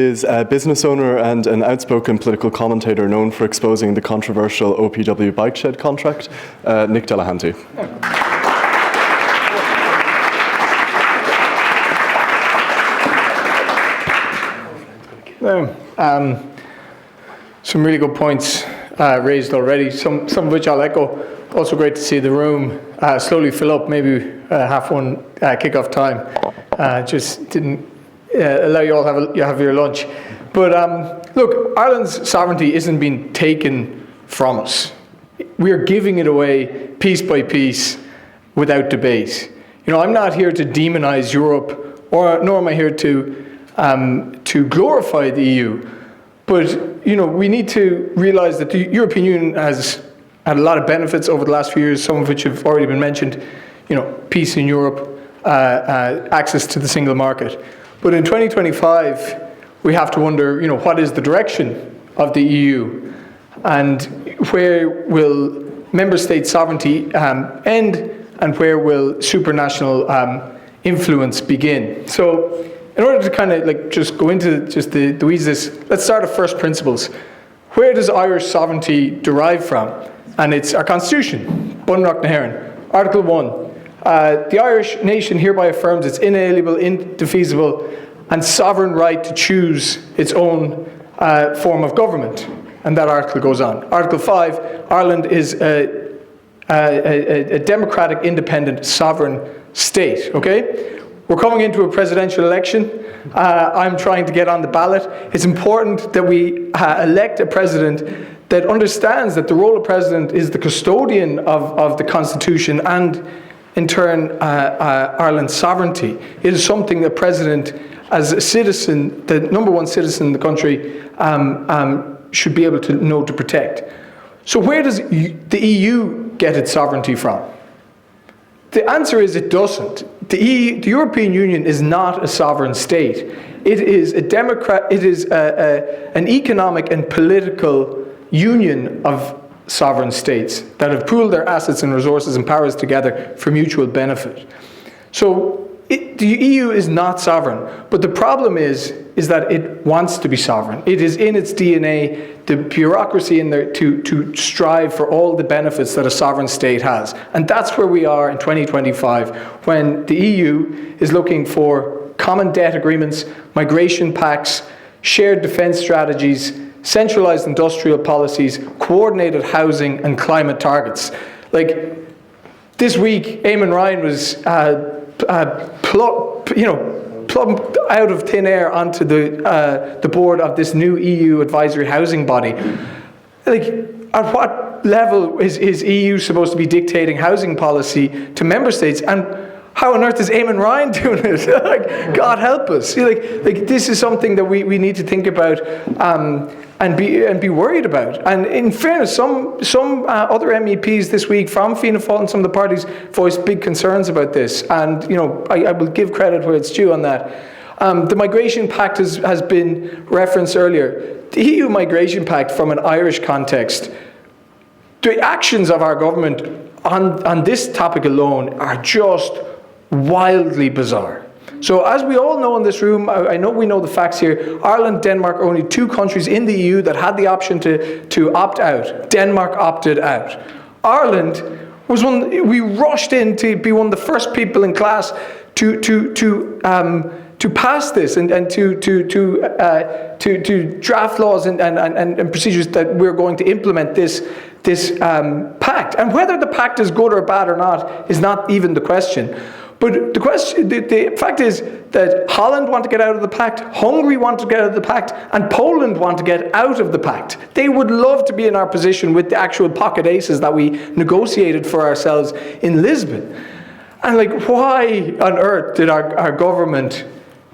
Is a business owner and an outspoken political commentator known for exposing the controversial OPW bike shed contract, Nick Delehanty. Some really good points raised already, some of which I'll echo. Also great to see the room slowly fill up, maybe half one kickoff time. Just didn't allow you all to have your lunch. But look, Ireland's sovereignty isn't being taken from us. We are giving it away piece by piece without debate. You know, I'm not here to demonize Europe, nor am I here to glorify the EU. But, you know, we need to realize that the European Union has had a lot of benefits over the last few years, some of which have already been mentioned. You know, peace in Europe, access to the single market. But in 2025, we have to wonder, you know, what is the direction of the EU? And where will member state sovereignty end? And where will supranational influence begin? So in order to kind of like just go into just the weeds of this, let's start at first principles. Where does Irish sovereignty derive from? And it's our constitution, Bunreacht na hÉireann, Article 1. The Irish nation hereby affirms its inalienable, indefeasible, and sovereign right to choose its own form of government. And that article goes on. Article 5, Ireland is a democratic, independent, sovereign state, okay? We're coming into a presidential election. I'm trying to get on the ballot. It's important that we elect a president that understands that the role of president is the custodian of the Constitution and, in turn, Ireland's sovereignty. It is something that president, as a citizen, the number one citizen in the country, should be able to know to protect. So where does the EU get its sovereignty from? The answer is it doesn't. The European Union is not a sovereign state. It is an economic and political union of sovereign states that have pooled their assets and resources and powers together for mutual benefit. So the EU is not sovereign, but the problem is that it wants to be sovereign. It is in its DNA, the bureaucracy in there to strive for all the benefits that a sovereign state has. And that's where we are in 2025, when the EU is looking for common debt agreements, migration pacts, shared defence strategies, centralised industrial policies, coordinated housing and climate targets. Like this week, Eamon Ryan was plumped out of thin air onto the board of this new EU advisory housing body. Like, at what level is EU supposed to be dictating housing policy to member states? And how on earth is Eamon Ryan doing it? Like, God help us. Like this is something that we need to think about and be worried about. And in fairness, some other MEPs this week from Fianna Fáil and some of the parties voiced big concerns about this. And you know, I will give credit where it's due on that. The Migration Pact has been referenced earlier. The EU Migration Pact, from an Irish context, the actions of our government on this topic alone are just wildly bizarre. So as we all know in this room, I know we know the facts here, Ireland, Denmark are only two countries in the EU that had the option to opt out. Denmark opted out. Ireland was we rushed in to be one of the first people in class to pass this and to draft laws and procedures that we're going to implement this pact. And whether the pact is good or bad or not is not even the question. But the fact is that Holland want to get out of the pact, Hungary want to get out of the pact, and Poland want to get out of the pact. They would love to be in our position with the actual pocket aces that we negotiated for ourselves in Lisbon. And like, why on earth did our government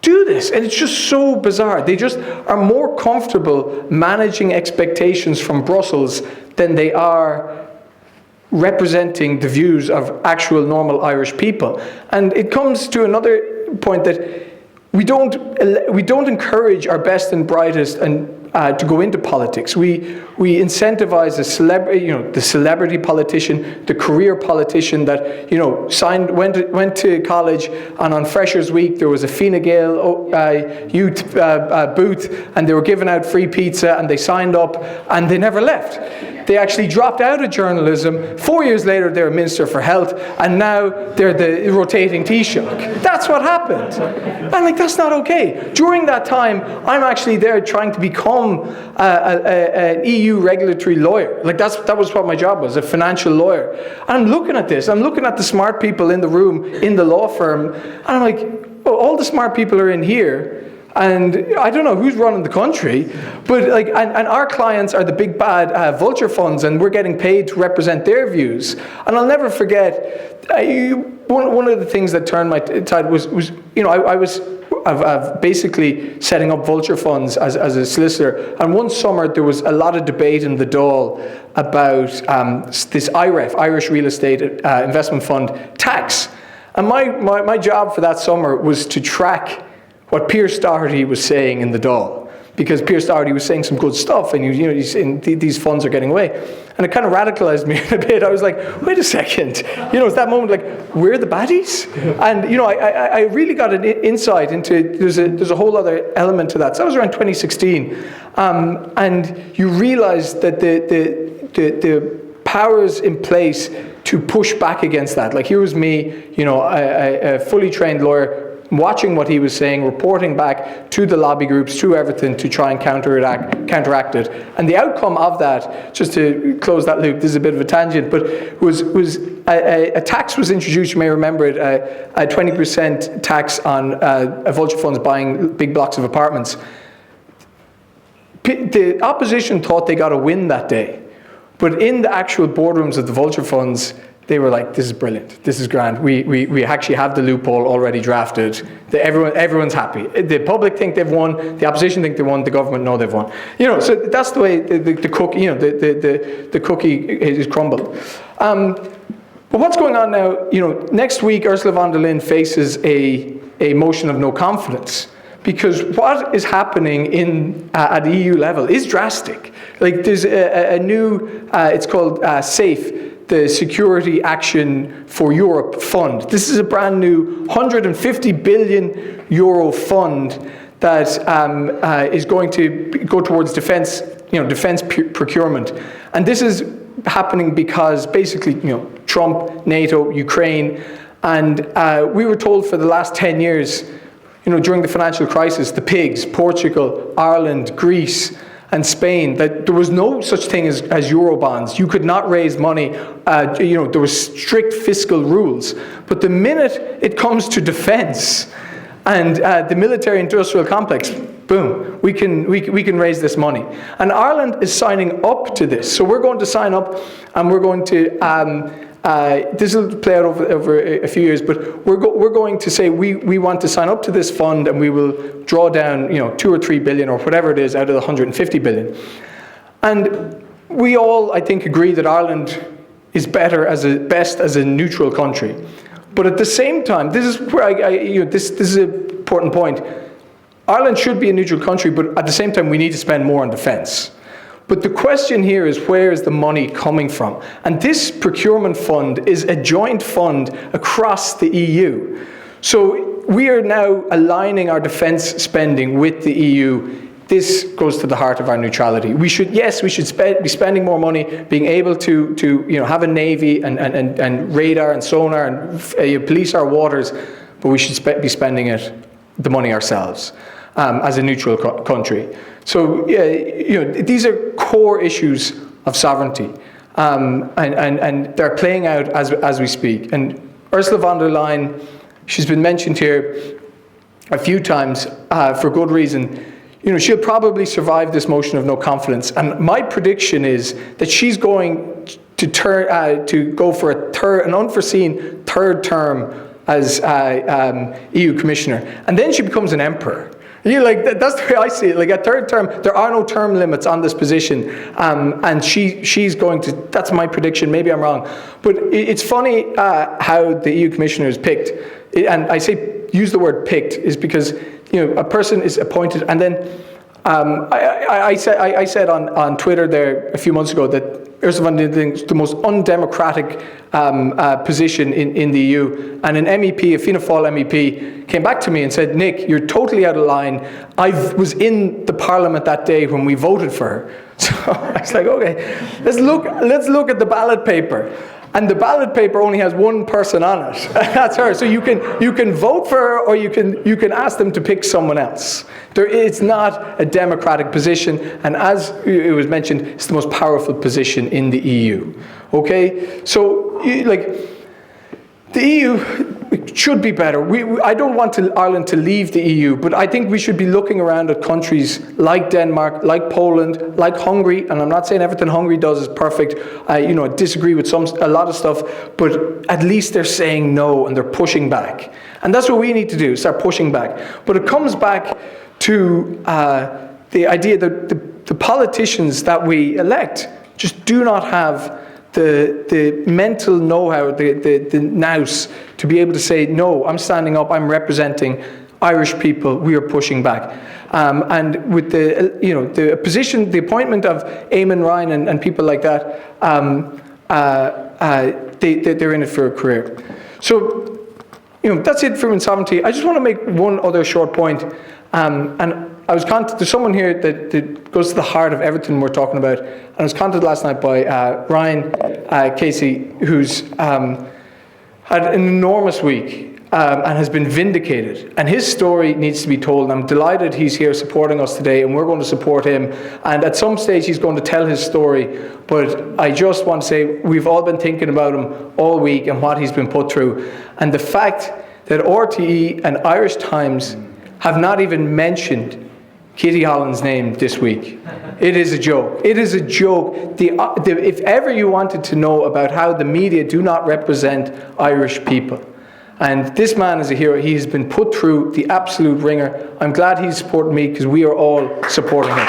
do this? And it's just so bizarre. They just are more comfortable managing expectations from Brussels than they are representing the views of actual normal Irish people. And it comes to another point that we don't encourage our best and brightest to go into politics. We we incentivize the celebrity politician, the career politician that went to college, and on Freshers Week there was a Fine Gael youth booth, and they were giving out free pizza, and they signed up, and they never left. They actually dropped out of journalism. 4 years later, they're a Minister for Health, and now they're the rotating Taoiseach. That's what happened. And that's not okay. During that time, I'm actually there trying to become an EU regulatory lawyer. That was what my job was, a financial lawyer. And I'm looking at this. I'm looking at the smart people in the room, in the law firm, and I'm like, well, all the smart people are in here. And I don't know who's running the country, but and our clients are the big bad vulture funds, and we're getting paid to represent their views. And I'll never forget, one of the things that turned my tide was I was basically setting up vulture funds as a solicitor. And one summer there was a lot of debate in the Dáil about this IREF, Irish Real Estate Investment Fund tax. And my job for that summer was to track what Pearse Doherty was saying in the Dáil, because Pearse Doherty was saying some good stuff, and he's saying these funds are getting away, and it kind of radicalized me a bit. I was like, wait a second, it's that moment we're the baddies, and I really got an insight into there's a whole other element to that. So that was around 2016, and you realize that the powers in place to push back against that. Here was me, a fully trained lawyer, watching what he was saying, reporting back to the lobby groups, to everything, to try and counteract it. And the outcome of that, just to close that loop, this is a bit of a tangent, but was a tax was introduced, you may remember it, a 20% tax on vulture funds buying big blocks of apartments. The opposition thought they got a win that day, but in the actual boardrooms of the vulture funds, they were like, this is brilliant, this is grand. We actually have the loophole already drafted. Everyone's happy. The public think they've won, the opposition think they won, the government know they've won. So that's the way the cookie, the cookie is crumbled. But what's going on now, next week Ursula von der Leyen faces a motion of no confidence, because what is happening at the EU level is drastic. There's a new, it's called SAFE, the Security Action for Europe Fund. This is a brand new 150 billion euro fund that is going to go towards defense procurement. And this is happening because basically, Trump, NATO, Ukraine, and we were told for the last 10 years, during the financial crisis, the pigs, Portugal, Ireland, Greece, and Spain, that there was no such thing as Eurobonds. You could not raise money. There was strict fiscal rules. But the minute it comes to defense and the military-industrial complex, boom, we can raise this money. And Ireland is signing up to this. So we're going to sign up, and we're going to this will play out over a few years, but we're going to say we want to sign up to this fund, and we will draw down 2 or 3 billion or whatever it is out of the 150 billion. And we all, I think, agree that Ireland is best as a neutral country. But at the same time, this is where this is an important point. Ireland should be a neutral country, but at the same time, we need to spend more on defence. But the question here is, where is the money coming from? And this procurement fund is a joint fund across the EU. So we are now aligning our defence spending with the EU. This goes to the heart of our neutrality. We should be spending more money, being able to have a navy and radar and sonar and police our waters, but we should be spending the money ourselves as a neutral country. So these are core issues of sovereignty, and they're playing out as we speak. And Ursula von der Leyen, she's been mentioned here a few times for good reason. She'll probably survive this motion of no confidence. And my prediction is that she's going to go for an unforeseen third term as EU commissioner, and then she becomes an emperor. That's the way I see it. A third term, there are no term limits on this position, and she's going to. That's my prediction. Maybe I'm wrong, but it's funny how the EU commissioner is picked. And I say use the word picked is because a person is appointed, and then I said on Twitter there a few months ago that Ursula von der Leyen is the most undemocratic position in the EU. And an MEP, a Fianna Fáil MEP, came back to me and said, Nick, you're totally out of line. I was in the Parliament that day when we voted for her. So I was like, okay, let's look at the ballot paper. And the ballot paper only has one person on it. That's her. So you can vote for her, or you can ask them to pick someone else. It's not a democratic position, and as it was mentioned, it's the most powerful position in the EU. Okay, so the EU should be better. I don't want Ireland to leave the EU, but I think we should be looking around at countries like Denmark, like Poland, like Hungary, and I'm not saying everything Hungary does is perfect. I disagree with a lot of stuff, but at least they're saying no and they're pushing back. And that's what we need to do, start pushing back. But it comes back to the idea that the politicians that we elect just do not have the mental know-how, the nous to be able to say, no, I'm standing up, I'm representing Irish people, we are pushing back. And with the position, the appointment of Eamon Ryan and people like that, they're in it for a career. So, that's it for insolvency. I just want to make one other short point. And I was there's someone here that goes to the heart of everything we're talking about. And I was contacted last night by Ryan Casey, who's had an enormous week and has been vindicated. And his story needs to be told. And I'm delighted he's here supporting us today, and we're going to support him. And at some stage, he's going to tell his story. But I just want to say we've all been thinking about him all week and what he's been put through. And the fact that RTE and Irish Times have not even mentioned Kitty Holland's name this week. It is a joke. It is a joke. If ever you wanted to know about how the media do not represent Irish people, and this man is a hero. He has been put through the absolute ringer. I'm glad he's supporting me because we are all supporting him.